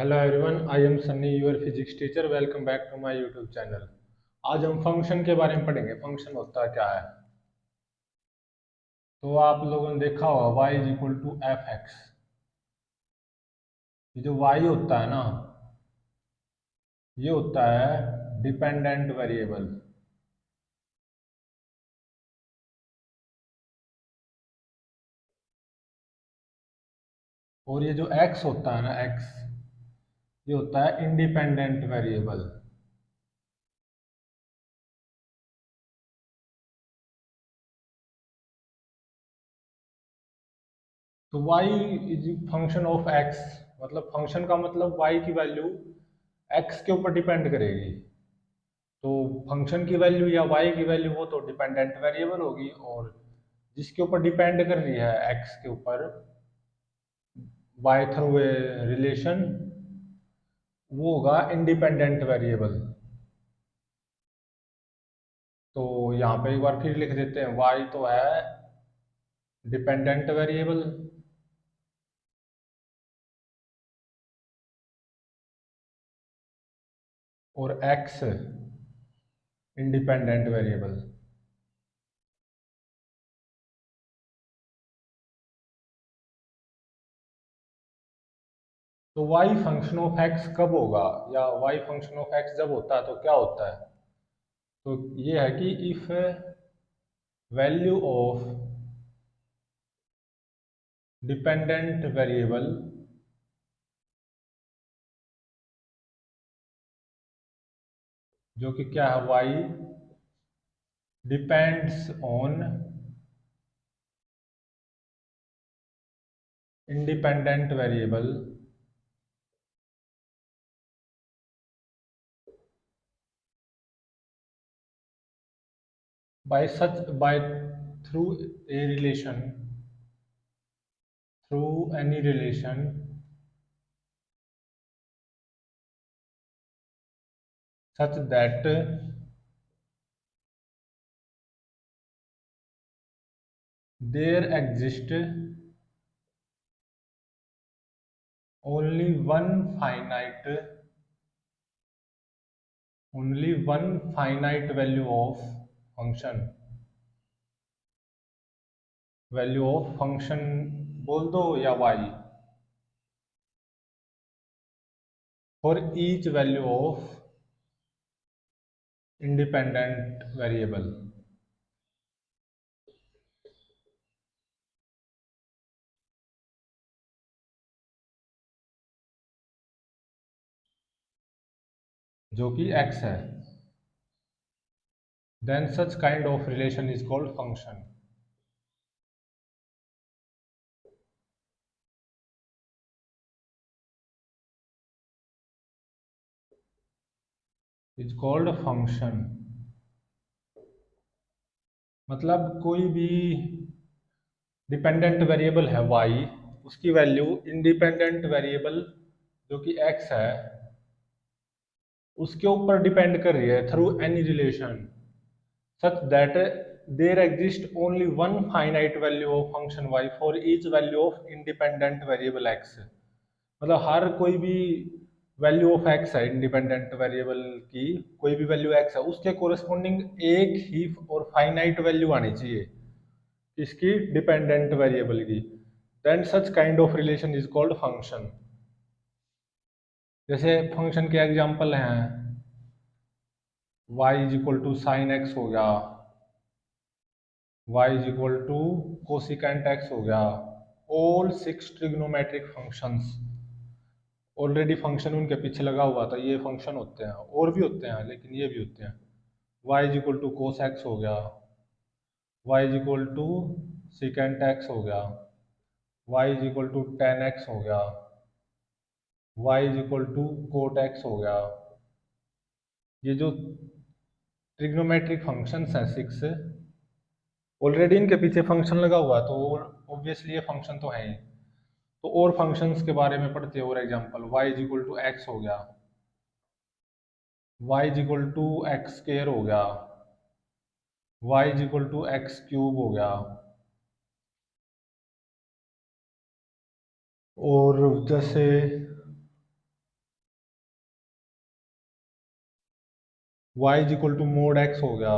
Hello everyone, I am Sunny your physics teacher. Welcome back to my YouTube channel. आज हम function के बारे में पढ़ेंगे। फंक्शन होता क्या है? तो आप लोगों ने देखा होगा y is equal to f x. ये जो y होता है ना, ये होता है डिपेंडेंट वेरिएबल। और ये जो x होता है ना, x, ये होता है इंडिपेंडेंट वेरिएबल। तो y is function of x, मतलब फंक्शन का मतलब y की वैल्यू x के ऊपर डिपेंड करेगी। तो फंक्शन की वैल्यू या y की वैल्यू वो तो डिपेंडेंट वेरिएबल होगी, और जिसके ऊपर डिपेंड कर रही है x के ऊपर बाय थ्रू ए रिलेशन, वो होगा इंडिपेंडेंट वेरिएबल। तो यहाँ पे एक बार फिर लिख देते हैं, y तो है डिपेंडेंट वेरिएबल, और x इंडिपेंडेंट वेरिएबल। तो y फंक्शन ऑफ x कब होगा, या y फंक्शन ऑफ x जब होता है तो क्या होता है? तो ये है कि if value of dependent variable जो कि क्या है, y depends on independent variable by through a relation, through any relation such that there exists only one finite value of function, value of function बोल दो या y, for each value of independent variable. जो कि x है, then such kind of relation is called function, is called function। मतलब कोई भी dependent variable है y, उसकी वैल्यू इंडिपेंडेंट वेरिएबल जो कि x है उसके ऊपर डिपेंड कर रही है through any relation such that there exist only one finite value of function y for each value of independent variable x। मतलब हर कोई भी वैल्यू ऑफ x है, इंडिपेंडेंट वेरिएबल की कोई भी वैल्यू x है, उसके कोरिस्पोंडिंग एक ही और फाइनाइट वैल्यू आनी चाहिए इसकी डिपेंडेंट वेरिएबल की। Then such kind of relation is called function. जैसे फंक्शन के एग्जांपल हैं, y is equal to sine x हो गया, y is equal to cosecant x हो गया। All six trigonometric functions, already function उनके पीछे लगा हुआ था, ये फंक्शन होते हैं, और भी होते हैं लेकिन ये भी होते हैं। y is equal to cos x हो गया, y is equal to secant x हो गया, y is equal to ten x हो गया, y is equal to cot x हो गया। ये जो ट्रिग्नोमेट्रिक फंक्शंस हैं सिक्स, ऑलरेडी इनके पीछे फंक्शन लगा हुआ है, तो ऑब्वियसली ये फंक्शन तो है ही। तो और फंक्शंस के बारे में पढ़ते हैं, और example y is equal to x हो गया, y is equal to x square हो गया, y is equal to x cube हो गया। और जैसे y is equal to mod x हो गया।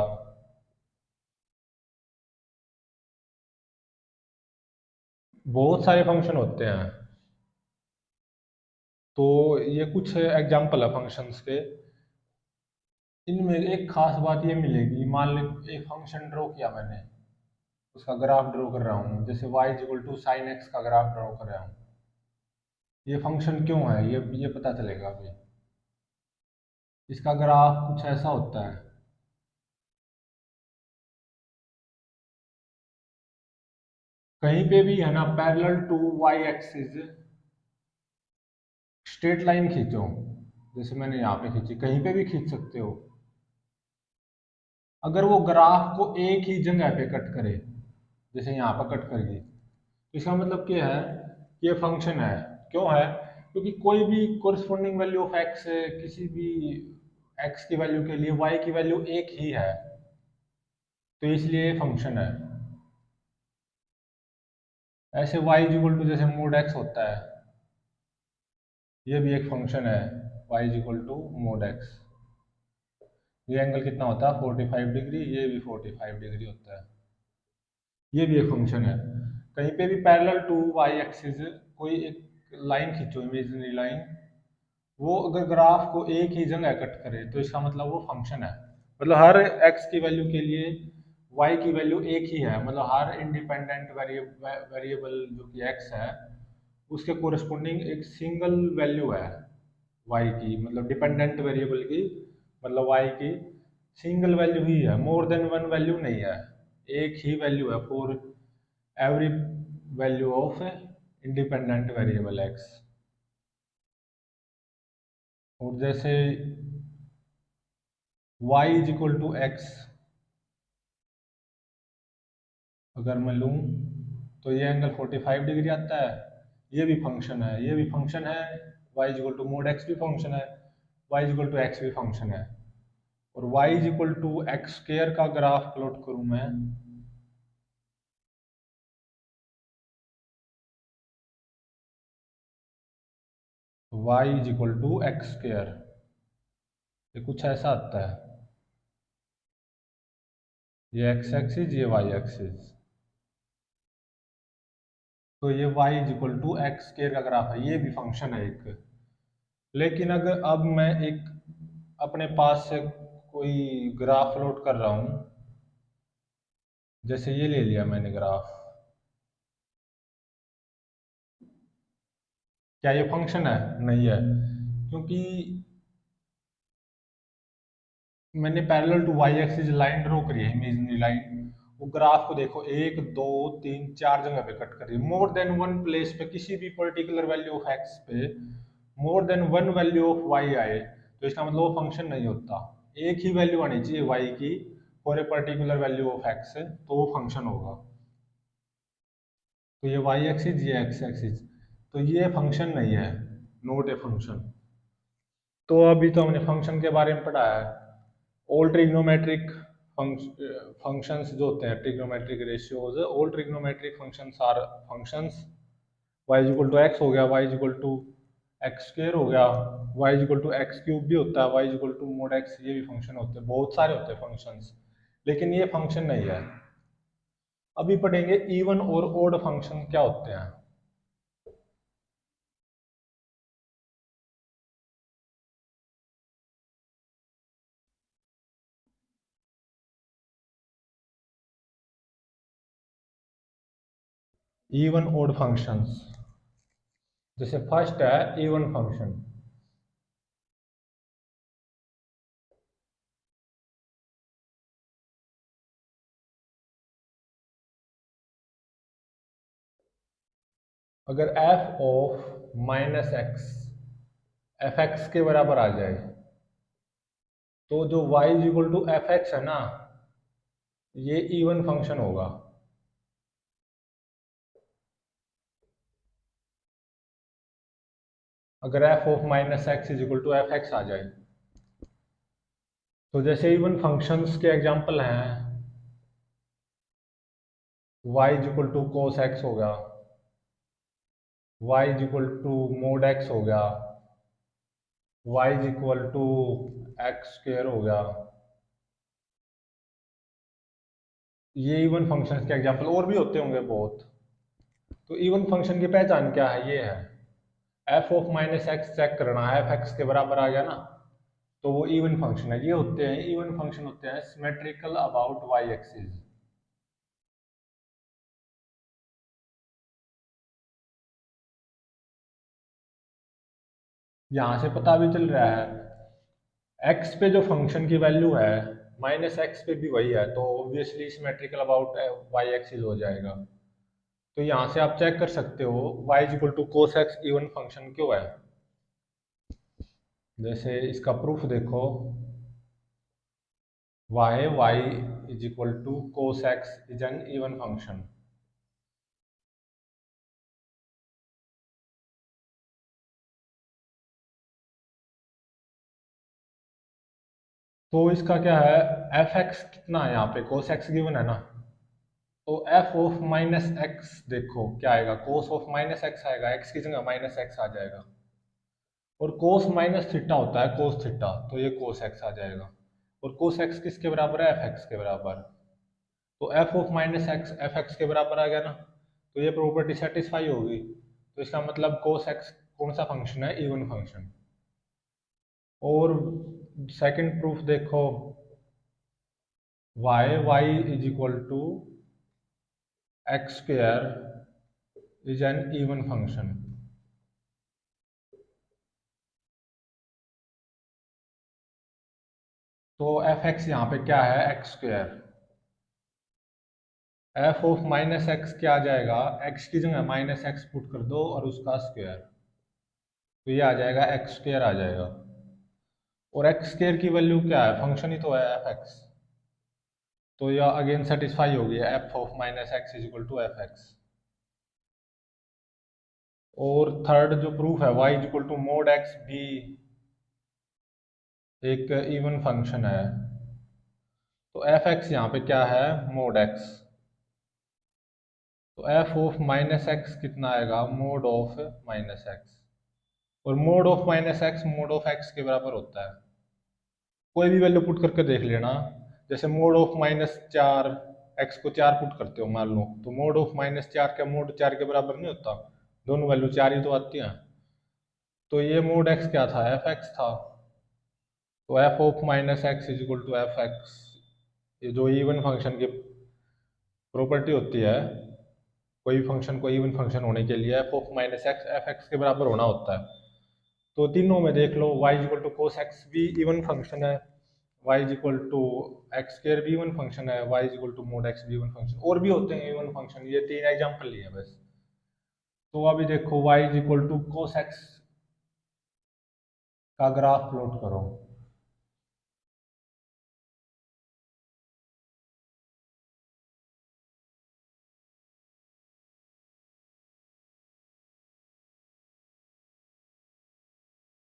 बहुत सारे फंक्शन होते हैं। तो ये कुछ एग्जाम्पल है फंक्शंस के। इनमें एक खास बात ये मिलेगी, मान लो एक फंक्शन ड्रॉ किया मैंने, उसका ग्राफ ड्रॉ कर रहा हूँ, जैसे y is equal to sine x का ग्राफ ड्रॉ कर रहा हूँ। ये फंक्शन क्यों है, ये पता चलेगा अभी। इसका ग्राफ कुछ ऐसा होता है। कहीं पे भी है ना, parallel to y axis straight line खींचो, जैसे मैंने यहाँ पे खींची, कहीं पे भी खींच सकते हो। अगर वो ग्राफ को एक ही जगह पे कट करे, जैसे यहाँ पर कट करेगी, तो इसका मतलब क्या है कि ये फंक्शन है। क्यों है? क्योंकि कोई भी कोरिस्पोंडिंग वैल्यू ऑफ एक्स, किसी भी एक्स की वैल्यू के लिए वाई की वैल्यू एक ही है, तो इसलिए ये फंक्शन है। ऐसे वाई इज इक्वल टू जैसे मोड एक्स होता है, ये भी एक फंक्शन है, y is equal to mod x. ये एंगल कितना होता है 45 डिग्री, ये भी 45 डिग्री होता है। ये भी एक फंक्शन है। कहीं पे भी पैरेलल टू वाई एक्सिस कोई एक लाइन खींचो, इमेजिनरी लाइन, वो अगर ग्राफ को एक ही जगह कट करे, तो इसका मतलब वो फंक्शन है। मतलब हर एक्स की वैल्यू के लिए वाई की वैल्यू एक ही है, मतलब हर इंडिपेंडेंट वेरिएबल जो कि एक्स है, उसके कोरिस्पोंडिंग एक सिंगल वैल्यू है वाई की, मतलब डिपेंडेंट वेरिएबल की, मतलब वाई की सिंगल वैल्यू ही है, मोर देन वन वैल्यू नहीं है। एक ही वैल्यू है for every value of independent variable x. और जैसे y is equal to x अगर मैं लूँ, तो ये एंगल 45 डिग्री आता है। ये भी फंक्शन है, ये भी फंक्शन है। y is equal to mod x भी फंक्शन है, y is equal to x भी फंक्शन है। और y is equal to x square का ग्राफ प्लॉट करूँ मैं, y is equal to x square, ये कुछ ऐसा आता है। ये एक्स एक्सिस, ये वाई एक्सिस, तो ये y is equal to x square का ग्राफ है, ये भी फंक्शन है एक। लेकिन अगर अब मैं एक अपने पास से कोई ग्राफ लोड कर रहा हूँ, जैसे ये ले लिया मैंने ग्राफ, क्या ये फंक्शन है? नहीं है, क्योंकि मैंने parallel to y axis line draw करी है, इमेजिनरी लाइन। वो ग्राफ को देखो, एक दो तीन चार जगह पे कट करी, मोर देन वन प्लेस पे, किसी भी पर्टिकुलर वैल्यू ऑफ एक्स पे more than one value of y आए, तो इसका मतलब वो फंक्शन नहीं होता। एक ही वैल्यू आनी चाहिए वाई की for a particular value of x, तो वो फंक्शन होगा। तो ये वाई एक्सिस, ये एक्स एक्सिस, तो ये फंक्शन नहीं है, नोट ए फंक्शन। तो अभी तो हमने फंक्शन के बारे में पढ़ा है। ऑल ट्रिग्नोमेट्रिक फंक्शंस जो होते हैं, trigonometric ratios, all trigonometric functions are functions. y is equal to x हो गया, y is equal to x square हो गया, y is equal to x cube भी होता है, y is equal to mod x, ये भी फंक्शन होते हैं, बहुत सारे होते हैं फंक्शंस, लेकिन ये फंक्शन नहीं है। अभी पढ़ेंगे इवन और ओड फंक्शन क्या होते हैं। इवन ओड फंक्शंस, जैसे फर्स्ट है इवन फंक्शन। अगर f of minus x f x के बराबर आ जाए, तो जो y is equal to f x है ना, ये इवन फंक्शन होगा। अगर f of minus x is equal to f x आ जाए, तो जैसे इवन फंक्शंस के एग्जांपल हैं, y is equal to cos x हो गया, y is equal to mod x हो गया, y is equal to x square हो गया। ये इवन फंक्शन के एग्जांपल और भी होते होंगे बहुत। तो इवन फंक्शन की पहचान क्या है, ये है f of minus x check करना है, एफ एक्स के बराबर आ गया ना, तो वो इवन फंक्शन है। ये होते हैं इवन फंक्शन, होते हैं सिमेट्रिकल अबाउट वाई एक्सिस। यहाँ से पता भी चल रहा है एक्स पे जो फंक्शन की वैल्यू है माइनस एक्स पे भी वही है, तो obviously symmetrical about y axis हो जाएगा। तो यहाँ से आप चेक कर सकते हो y is equal to cos x even function क्यों है। जैसे इसका प्रूफ देखो, y is equal to cos x is an even function. तो इसका क्या है, एफ एक्स कितना है यहाँ पे, कोस एक्स गिवन है ना, तो एफ ऑफ माइनस एक्स देखो क्या आएगा, कोस ऑफ माइनस एक्स आएगा, एक्स की जगह माइनस एक्स आ जाएगा। और कोस माइनस थीटा होता है कोस थीटा, तो ये कोस एक्स आ जाएगा। और कोस एक्स किसके बराबर है, एफ एक्स के बराबर। तो f of minus x f x के बराबर आ गया ना, तो ये प्रॉपर्टी सेटिस्फाई होगी। तो इसका मतलब कोस एक्स कौन सा फंक्शन है, इवन फंक्शन। और सेकंड प्रूफ देखो, y is equal to x square is an even function. तो एफ एक्स यहाँ पे क्या है, x square. F of minus x क्या आ जाएगा, एक्स की जगह माइनस एक्स पुट कर दो और उसका स्क्वायर, तो ये आ जाएगा एक्स स्क्वायर आ जाएगा। और एक्स स्क्वायर की वैल्यू क्या है, फंक्शन ही तो है एफ एक्स, तो यह अगेन सेटिस्फाई हो गया, f of minus x is equal to f x. और थर्ड जो प्रूफ है, y is equal to mod x भी एक इवन फंक्शन है। तो एफ एक्स यहाँ पे क्या है, मोड एक्स, तो एफ ऑफ माइनस एक्स कितना आएगा, मोड ऑफ माइनस एक्स। और mode of minus x mode of x के बराबर होता है। कोई भी वैल्यू पुट करके देख लेना, जैसे मोड ऑफ माइनस चार, एक्स को चार पुट करते हो मान लो, तो मोड ऑफ माइनस चार का मोड चार के बराबर नहीं होता, दोनों वैल्यू चार ही तो आती हैं। तो ये मोड एक्स क्या था, एफ एक्स था। तो f of minus x is equal to f x, ये जो इवन फंक्शन की प्रॉपर्टी होती है, कोई फंक्शन को इवन फंक्शन होने के लिए f of minus x f x के बराबर होना होता है। तो तीनों में देख लो, y is equal to cos x भी इवन फंक्शन है, y is equal to x square भी इवन फंक्शन है, y is equal to mod x भी इवन फंक्शन, और भी होते हैं इवन फंक्शन, ये तीन एग्जाम्पल लिए बस। तो अभी देखो y is equal to cos x का ग्राफ प्लॉट करो।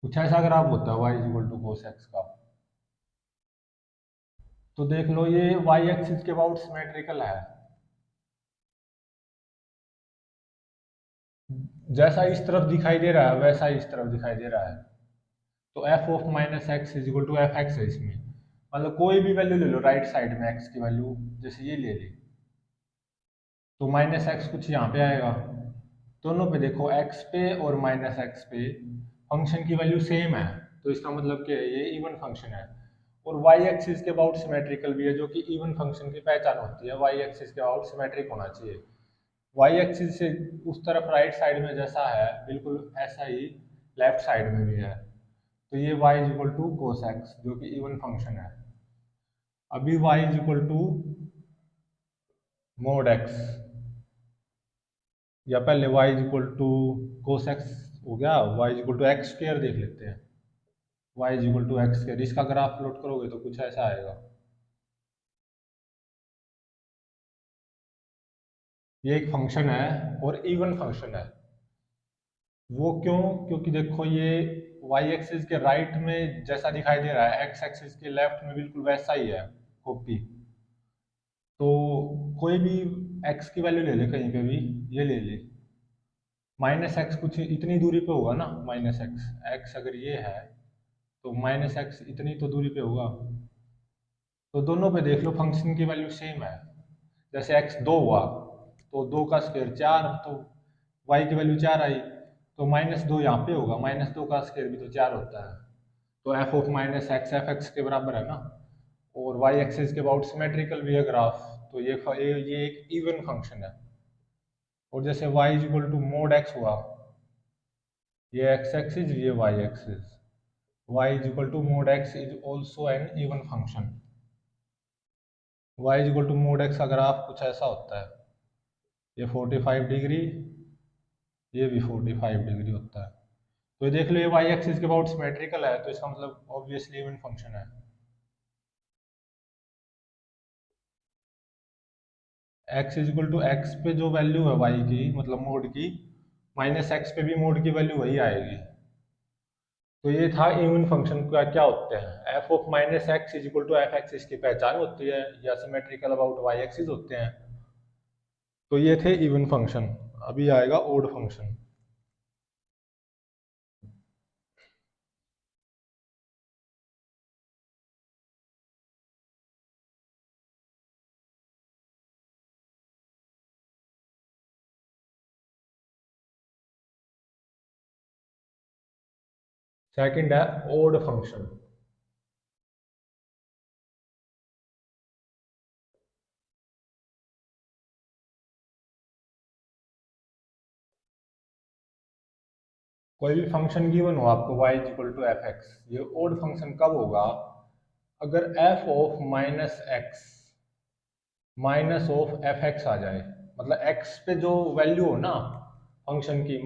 कुछ ऐसा ग्राफ होता है y is equal to cos x का। तो देख लो ये y एक्सिस के अबाउट सिमेट्रिकल है, जैसा इस तरफ दिखाई दे रहा है वैसा इस तरफ दिखाई दे रहा है। तो f of minus x is equal to f x है इसमें, मतलब कोई भी वैल्यू ले लो राइट साइड में एक्स की वैल्यू, जैसे ये ले ली, तो माइनस एक्स कुछ यहाँ पे आएगा। दोनों पे देखो एक्स पे और माइनस एक्स पे फंक्शन की वैल्यू सेम है, तो इसका मतलब क्या है, ये इवन फंक्शन है। और वाई एक्सिस के अबाउट सिमेट्रिकल भी है, जो कि इवन फंक्शन की पहचान होती है, वाई एक्सिस के अबाउट सिमेट्रिक होना चाहिए। वाई एक्सिस से उस तरफ राइट साइड में जैसा है बिल्कुल ऐसा ही लेफ्ट साइड में भी है। तो ये y is equal to cos x जो कि इवन फंक्शन है। अभी y is equal to mod x, या पहले y is equal to cos x हो गया, y is equal to x square देख लेते हैं। y is equal to x square, इसका ग्राफ प्लॉट करोगे तो कुछ ऐसा आएगा। ये एक फंक्शन है और इवन फंक्शन है। वो क्यों, क्योंकि देखो ये y एक्सिस के राइट में जैसा दिखाई दे रहा है x एक्सिस के लेफ्ट में बिल्कुल वैसा ही है, कॉपी। तो कोई भी x की वैल्यू ले ले कहीं पे भी, ये ले ले, माइनस एक्स कुछ इतनी दूरी पे होगा ना, माइनस एक्स, एक्स अगर ये है तो माइनस एक्स इतनी तो दूरी पे होगा। तो दोनों पे देख लो फंक्शन की वैल्यू सेम है। जैसे एक्स 2 हुआ तो 2 का स्क्वायर 4, तो वाई की वैल्यू 4 आई, तो -2 यहाँ पे होगा, -2 का स्क्वायर भी तो 4 होता है। तो f of minus x f x के बराबर है ना। और वाई एक्सिस के अबाउट सिमेट्रिकल भी है ग्राफ, तो ये एक इवन फंक्शन है। और जैसे y is equal to mod x हुआ, ये एक्स एक्सिस ये y axis, y is equal to mod x is also an even function. Y is equal to mod x का ग्राफ कुछ ऐसा होता है, ये 45 डिग्री, ये भी 45 डिग्री होता है। तो ये देख लो, ये वाई एक्सिस के अबाउट सिमेट्रिकल है, तो इसका मतलब ऑब्वियसली इवन फंक्शन है। X is equal to x पे जो वैल्यू है वाई की, मतलब मोड की, माइनस एक्स पे भी मोड की वैल्यू वही आएगी। तो ये था इवन फंक्शन का क्या होते हैं, f of minus x is equal to f x, इसकी पहचान होती है, या सिमेट्रिकल अबाउट वाई एक्सिस होते हैं। तो ये थे इवन फंक्शन। अभी आएगा ओड फंक्शन। सेकंड है ओड फंक्शन। कोई भी फंक्शन गिवन हो आपको y is equal to f x, ये ओड फंक्शन कब होगा, अगर f of minus x minus of f x आ जाए। मतलब x पे जो वैल्यू हो ना फंक्शन की,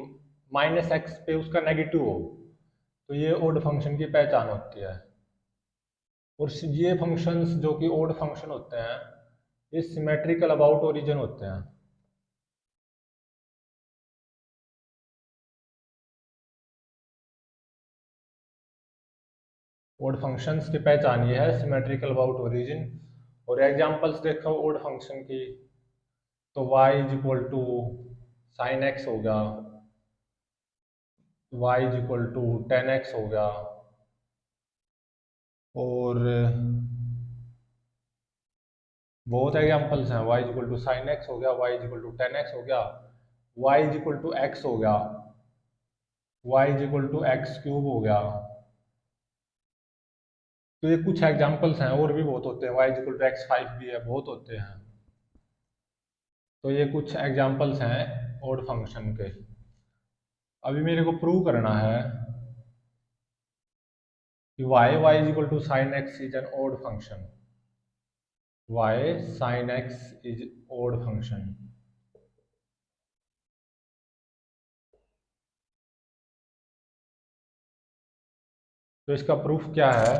माइनस एक्स पे उसका नेगेटिव हो, तो ये ओड फंक्शन की पहचान होती है। और ये फंक्शंस जो कि ओड फंक्शन होते हैं, ये सिमेट्रिकल अबाउट ओरिजिन होते हैं। ओड फंक्शंस की पहचान ये है, सिमेट्रिकल अबाउट ओरिजिन। और एग्जांपल्स देखो ओड फंक्शन की, तो y is equal to sine x हो गया, y is equal to ten x हो गया, और बहुत एग्जांपल्स हैं। y is equal to sine x हो गया, y is equal to ten x हो गया, y is equal to x हो गया, y is equal to x cube हो गया। तो ये कुछ एग्जांपल्स हैं, और भी बहुत होते हैं, y is equal to x five भी है, बहुत होते हैं। तो ये कुछ एग्जांपल्स हैं ओड फंक्शन के। अभी मेरे को प्रूव करना है कि y is equal to sine x is an odd function, y sin x is odd function. तो इसका प्रूफ क्या है,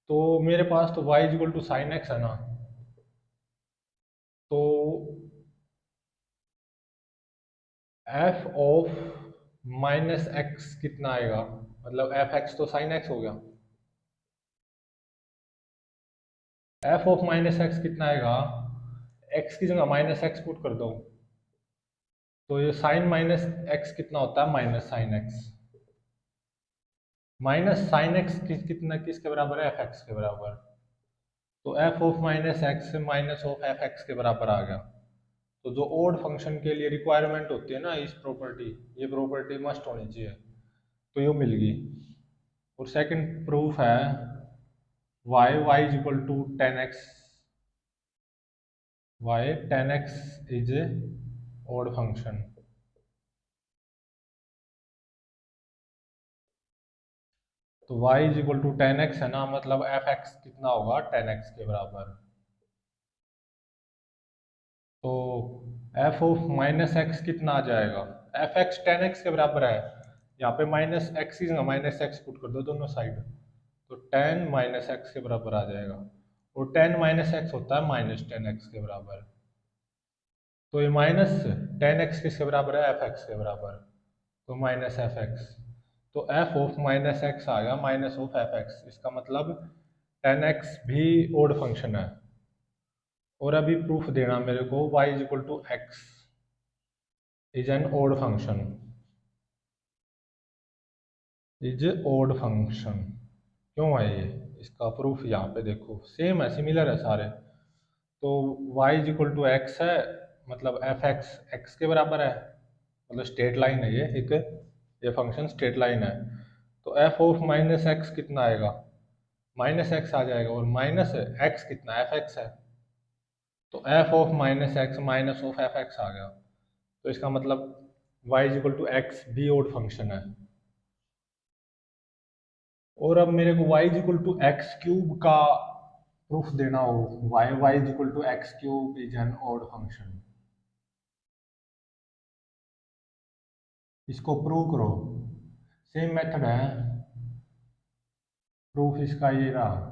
तो मेरे पास तो y is equal to sine x है ना, तो f ऑफ माइनस एक्स कितना आएगा, मतलब एफ एक्स तो साइन एक्स हो गया, f ऑफ माइनस एक्स कितना आएगा, x की जगह माइनस एक्स पुट कर दो, तो ये साइन माइनस एक्स कितना होता है, minus sine x. Minus sine x कितना किसके बराबर है, एफ एक्स के बराबर। तो f of minus x minus of f x के बराबर आ गया। तो जो ओड फंक्शन के लिए रिक्वायरमेंट होती है ना इस प्रॉपर्टी, ये प्रॉपर्टी मस्ट होनी चाहिए, तो ये मिल गई। और सेकंड प्रूफ है y is equal to ten x, y tan x is a odd function. तो y is equal to ten x है ना, मतलब एफ एक्स कितना होगा, टेन एक्स के बराबर। तो f ऑफ माइनस एक्स कितना आ जाएगा, एफ एक्स टेन एक्स के बराबर है, यहाँ पे माइनस एक्स की जगह माइनस एक्स पुट कर दो दोनों साइड, तो टेन माइनस एक्स के बराबर आ जाएगा। और टेन माइनस एक्स होता है माइनस टेन एक्स के बराबर। तो ये माइनस टेन एक्स किसके बराबर है, एफ एक्स के बराबर, तो माइनस एफ एक्स। तो एफ ऑफ माइनस एक्स आ गया माइनस ऑफ एफ एक्स, इसका मतलब टेन एक्स भी ओड फंक्शन है। और अभी प्रूफ देना मेरे को, y is equal to x is an odd function. Is odd function. क्यों है ये? इसका प्रूफ यहाँ पे देखो, सेम है, सिमिलर है सारे। तो y is equal to x है, मतलब एफ एक्स एक्स के बराबर है, मतलब स्ट्रेट लाइन है ये एक, ये फंक्शन स्ट्रेट लाइन है। तो एफ ऑफ माइनस एक्स कितना आएगा? माइनस एक्स आ जाएगा, और माइनस एक्स कितना, एफ एक्स है। तो f of minus x minus of f x आ गया। तो इसका मतलब y is equal to x भी ओड फंक्शन है। और अब मेरे को y is equal to x cube का प्रूफ देना हो, y is equal to x cube is an odd function, इसको प्रूव करो। सेम मेथड है, प्रूफ इसका ये रहा।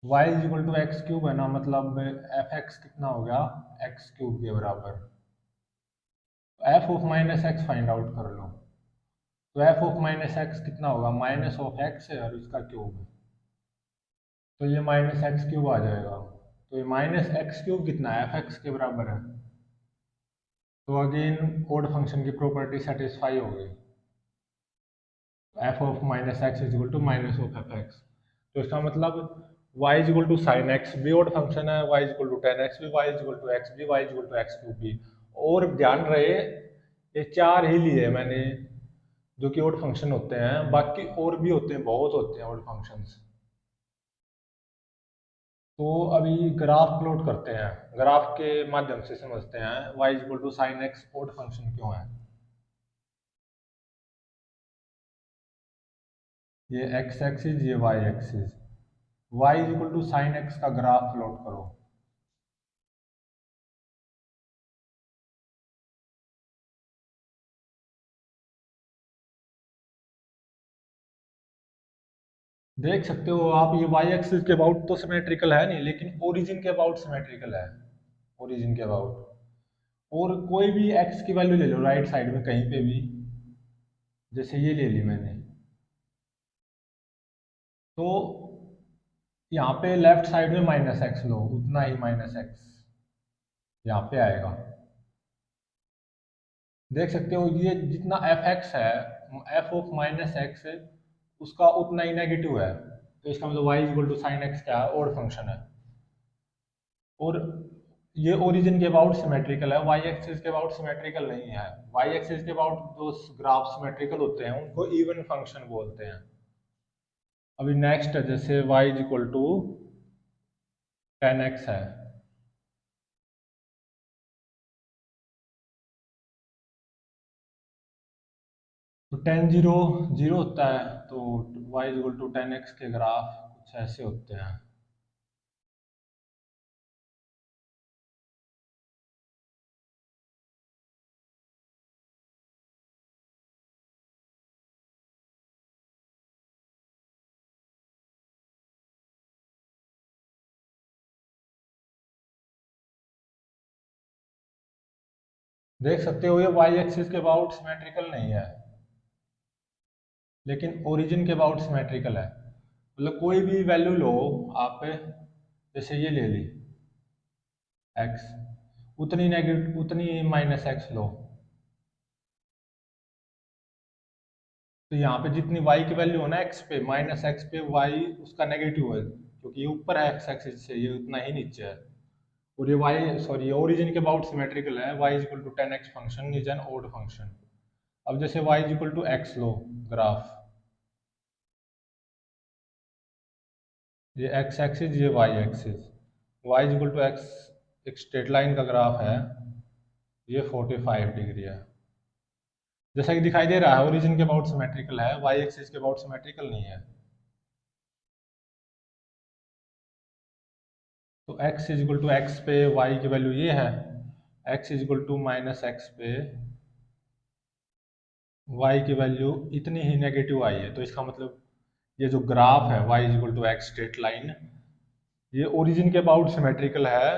y is equal to x cube है ना, मतलब एफ एक्स कितना हो गया, एक्स क्यूब के बराबर। F of minus x find out कर लो। तो एफ ऑफ माइनस एक्स कितना होगा, माइनस ऑफ एक्स है और इसका क्यूब है, तो ये माइनस एक्स क्यूब आ जाएगा। तो ये माइनस एक्स क्यूब कितना है, एफ एक्स के बराबर है। तो अगेन ओड फंक्शन की प्रॉपर्टी सेटिस्फाई हो गई, f of minus x is equal to minus of f x. तो इसका मतलब y is equal to sine x भी ओड फंक्शन है, y is equal to ten x भी, y is equal to x भी, y is equal to x cube भी। और ध्यान रहे, ये चार ही लिए मैंने जो कि ओड फंक्शन होते हैं, बाकी और भी होते हैं, बहुत होते हैं ओड फंक्शंस। तो अभी ग्राफ प्लॉट करते हैं, ग्राफ के माध्यम से समझते हैं y is equal to sine x odd function क्यों है। ये x एक्सिस, ये y axis, y is equal to sine x का ग्राफ प्लॉट करो। देख सकते हो आप, ये y एक्सिस के अबाउट तो सिमेट्रिकल है नहीं, लेकिन ओरिजिन के अबाउट सिमेट्रिकल है, ओरिजिन के अबाउट। और कोई भी x की वैल्यू ले लो राइट साइड में कहीं पे भी, जैसे ये ले ली मैंने, तो यहाँ पे लेफ्ट साइड में माइनस एक्स लो, उतना ही माइनस एक्स यहाँ पे आएगा। देख सकते हो ये जितना एफ एक्स है, एफ ऑफ माइनस एक्स, उसका उतना ही नेगेटिव है। तो इसका मतलब y equal to sine x क्या है, ओड फंक्शन है। और ये ओरिजिन के अबाउट सिमेट्रिकल है, y एक्सिस के अबाउट सिमेट्रिकल नहीं है। y एक्सिस के अबाउट जो ग्राफ सिमेट्रिकल होते हैं उनको इवन फंक्शन बोलते हैं। अभी नेक्स्ट है, जैसे y is equal to ten x है, तो टेन जीरो जीरो होता है, तो y is equal to ten x के ग्राफ कुछ ऐसे होते हैं। देख सकते हो ये y एक्सिस के अबाउट सिमेट्रिकल नहीं है, लेकिन ओरिजिन के अबाउट सिमेट्रिकल है। मतलब कोई भी वैल्यू लो आप, जैसे ये ले ली x, उतनी नेगेटिव उतनी माइनस एक्स लो, तो यहाँ पे जितनी y की वैल्यू हो ना x पे, माइनस एक्स पे y उसका नेगेटिव है, क्योंकि ये ऊपर है x एक्सिस से, ये उतना ही नीचे है। और ये y, सॉरी, ये ओरिजिन के अबाउट सिमेट्रिकल है, y is equal to ten x function is an odd function. अब जैसे y is equal to x लो ग्राफ, ये x एक्सिस, ये y axis, y is equal to x एक straight line का graph है, ये 45 डिग्री है। जैसा कि दिखाई दे रहा है ओरिजिन के अबाउट सिमेट्रिकल है, y एक्सिस के अबाउट सिमेट्रिकल नहीं है। तो x is equal to x पे y की वैल्यू ये है, x is equal to minus x पे y की वैल्यू इतनी ही नेगेटिव आई है। तो इसका मतलब ये जो ग्राफ है y is equal to x straight line, ये ओरिजिन के अबाउट सिमेट्रिकल है,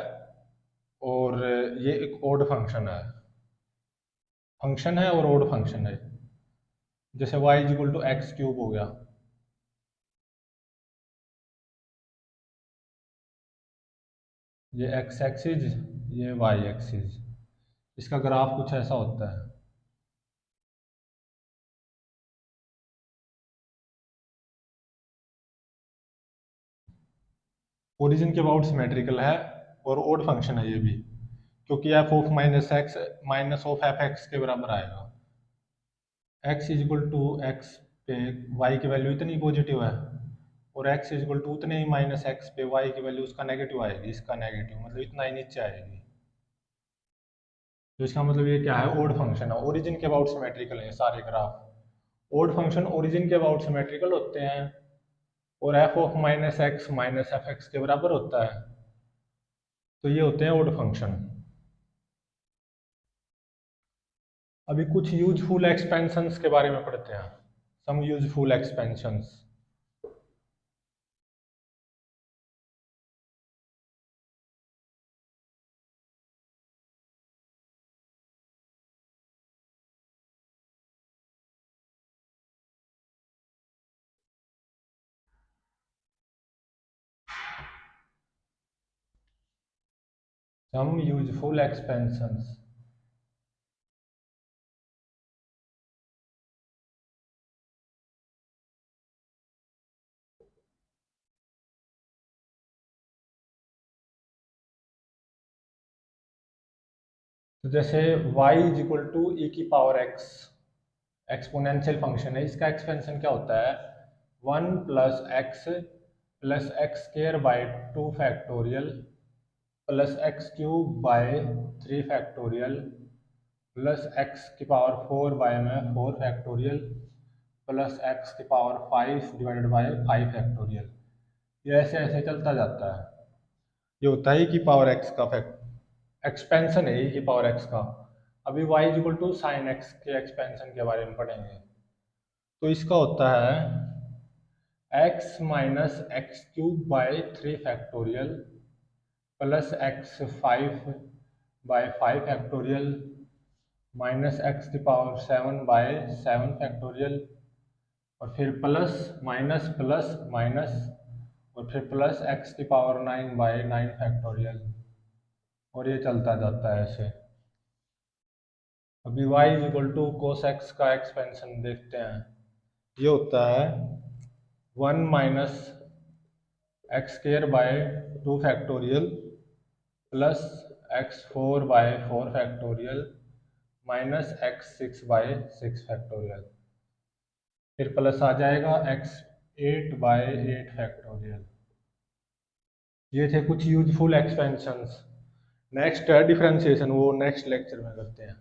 और ये एक ओड फंक्शन है, फंक्शन है और ओड फंक्शन है। जैसे y is equal to x cube हो गया, ये x एक्सिस, ये y एक्सिस, इसका ग्राफ कुछ ऐसा होता है। ओरिजिन के अबाउट सिमेट्रिकल है और ओड फंक्शन है ये भी, क्योंकि f of minus x minus of f x के बराबर आएगा। X is equal to x पे वाई की वैल्यू इतनी पॉजिटिव है और एक्स इज इक्वल टू उतने ही माइनस एक्स पे वाई की वैल्यू उसका नेगेटिव आएगी, इसका नेगेटिव मतलब इतना ही नीचे आएगी। तो इसका मतलब ये क्या है, ओड फंक्शन है, ओरिजिन के अबाउट सिमेट्रिकल है सारे ग्राफ। ओड फंक्शन ओरिजिन के अबाउट सिमेट्रिकल होते हैं और F of minus x minus f x के बराबर होता है, तो ये होते हैं ओड फंक्शन। अभी कुछ यूजफुल एक्सपेंशंस के बारे में पढ़ते हैं, some useful expansions. Some useful expansions. तो जैसे y is equal to e की पावर x एक्सपोनेंशियल फंक्शन है, इसका एक्सपेंशन क्या होता है, 1 + x + x² by 2 factorial plus x³ by 3 factorial plus x⁴/4 plus x⁵/5 ये ऐसे ऐसे चलता जाता है। ये होता है कि पावर एक्स का फैक्ट एक्सपेंशन है की पावर एक्स का। अभी y is equal to sine x के एक्सपेंशन के बारे में पढ़ेंगे। तो इसका होता है x - x³ by 3 factorial plus x⁵/5 minus x⁴7/7 और फिर प्लस माइनस प्लस माइनस और फिर प्लस x⁹ और ये चलता जाता है ऐसे। अभी y is equal to cos x का एक्सपेंशन देखते हैं। ये होता है 1 - x² by 2 factorial plus x⁴/4 minus x6/6 फिर प्लस आ जाएगा x8/8। ये थे कुछ यूजफुल एक्सपेंशंस। नेक्स्ट है डिफरेंशिएशन, वो नेक्स्ट लेक्चर में करते हैं।